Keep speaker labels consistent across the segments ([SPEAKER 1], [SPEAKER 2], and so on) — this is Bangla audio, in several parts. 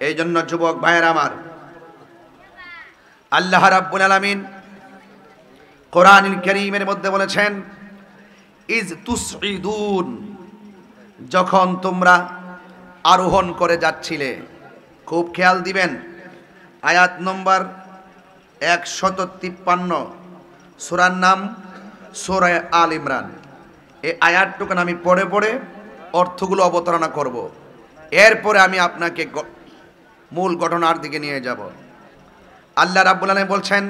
[SPEAKER 1] এই জন্য যুবক ভাইয়েরা আমার, আল্লাহ রাব্বুল আলামিন কোরআনুল কারীমের মধ্যে বলেছেন, ইজ তুসঈদুন, যখন তোমরা আরোহণ করে যাচ্ছিলে। খুব খেয়াল দিবেন, আয়াত নম্বর 153, সূরার নাম সূরা আল ইমরান। এই আয়াতটুকুন আমি পড়ে পড়ে অর্থগুলো অবতারণা করব, এরপরে আমি আপনাকে মূল ঘটনার দিকে নিয়ে যাব। আল্লাহ রাব্বুল আলামিন বলছেন,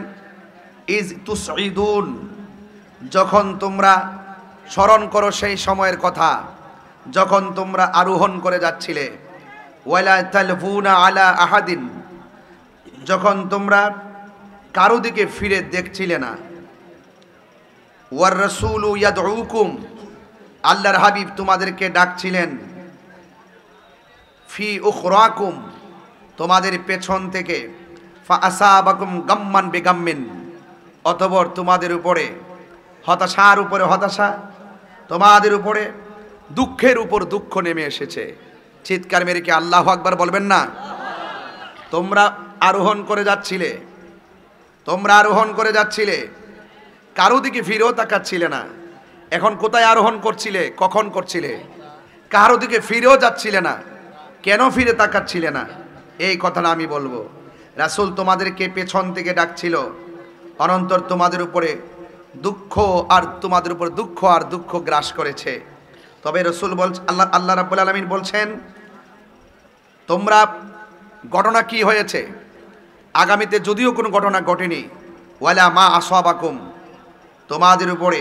[SPEAKER 1] ইজ তুসঈদুন, যখন তোমরা স্মরণ করো সেই সময়ের কথা যখন তোমরা আরোহণ করে যাচ্ছিলে। ওয়ালা তালফুনা আলা আহাদিন, যখন তোমরা কারো দিকে ফিরে দেখছিলে না। ওয়ার রাসূলু ইয়াদউকুম, আল্লাহর হাবিব তোমাদেরকে ডাকছিলেন। ফি উখরাকুম, তোমাদের পেছন থেকে। ফা আসাবাকুম গাম্মান বিগাম্মিন, অতঃপর তোমাদের উপরে হতাশার উপরে হতাশা, তোমাদের উপরে দুঃখের উপর দুঃখ নেমে এসেছে। চিৎকার মেরে কি আল্লাহু আকবার বলবেন না? তোমরা আরোহণ করে যাচ্ছিলে, তোমরা আরোহণ করে যাচ্ছিলে, কারো দিকে ফিরেও তাকাচ্ছিলে না। এখন কোথায় আরোহণ করছিলে? কখন করছিলে? কারো দিকে ফিরেও যাচ্ছিলে না। কেন ফিরে তাকাচ্ছিলে না? এই কথাটা আমি বলবো। রাসূল তোমাদেরকে পেছন থেকে ডাকছিল, অনন্তর তোমাদের উপরে দুঃখ আর তোমাদের উপর দুঃখ আর দুঃখ গ্রাস করেছে। তবে রাসূল বলছেন, আল্লাহ রাব্বুল আলামিন বলছেন, তোমরা ঘটনা কি হয়েছে আগামীতে যদিও কোনো ঘটনা ঘটেনি, ওয়ালা মা আসাবাকুম, তোমাদের উপরে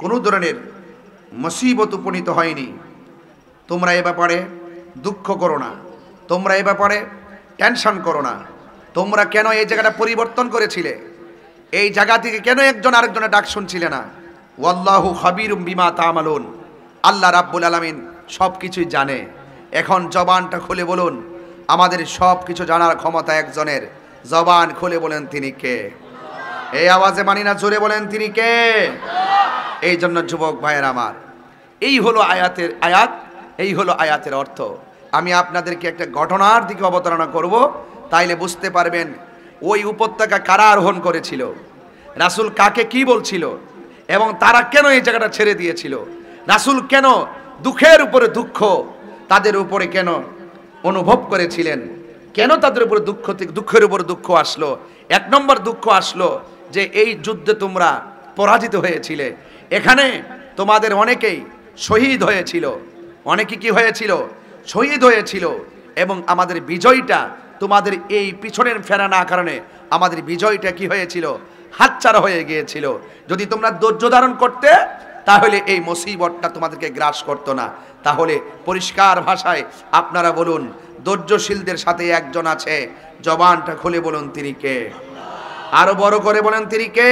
[SPEAKER 1] কোনো ধরনের মুসিবত উপনীত হয়নি, তোমরা এ ব্যাপারে দুঃখ করো না, তোমরা এ ব্যাপারে টেনশন করো না। তোমরা কেন এই জায়গাটা পরিবর্তন করেছিলে? এই জায়গা থেকে কেন একজন আরেকজনের ডাক শুনছিলে না? ওয়াল্লাহু খাবীরুম বিমা তা'মালুন, আল্লাহ রাব্বুল আলামিন সব কিছুই জানে। এখন জবানটা খুলে বলুন, আমাদের সব কিছু জানার ক্ষমতা একজনের। জবান খুলে বলেন তিনি কে? এই আওয়াজে মানি না, জোরে বলেন তিনি কে? এই জন্য যুবক ভাইয়ের আমার, এই হলো আয়াতের আয়াত, এই হলো আয়াতের অর্থ। আমি আপনাদেরকে একটা ঘটনার দিকে অবতারণা করব, তাইলে বুঝতে পারবেন ওই উপত্যকা কারা আরোহণ করেছিল, রাসূল কাকে কি বলছিল, এবং তারা কেন এই জায়গাটা ছেড়ে দিয়েছিল। রাসূল কেন দুঃখের উপরে দুঃখ তাদের উপরে কেন অনুভব করেছিলেন, কেন তাদের উপরে দুঃখের উপর দুঃখ আসলো। এক নম্বর দুঃখ আসলো যে এই যুদ্ধে তোমরা পরাজিত হয়েছিলে, এখানে তোমাদের অনেকেই শহীদ হয়েছিল, অনেকে কি হয়েছিল? শহীদ হয়েছিল। এবং আমাদের বিজয়টা তোমাদের এই পিছনের ফেরা না কারণে আমাদের বিজয়টা কি হয়েছিল? হাতছাড়া হয়ে গিয়েছিল। যদি তোমরা ধৈর্য ধারণ করতে, তাহলে এই মুসিবতটা তোমাদেরকে গ্রাস করতো না। তাহলে পরিষ্কার ভাষায় আপনারা বলুন, ধৈর্যশীলদের সাথে একজন আছে, জবানটা খুলে বলুন তিনি কে? আরো বড় করে বলেন তিনি কে?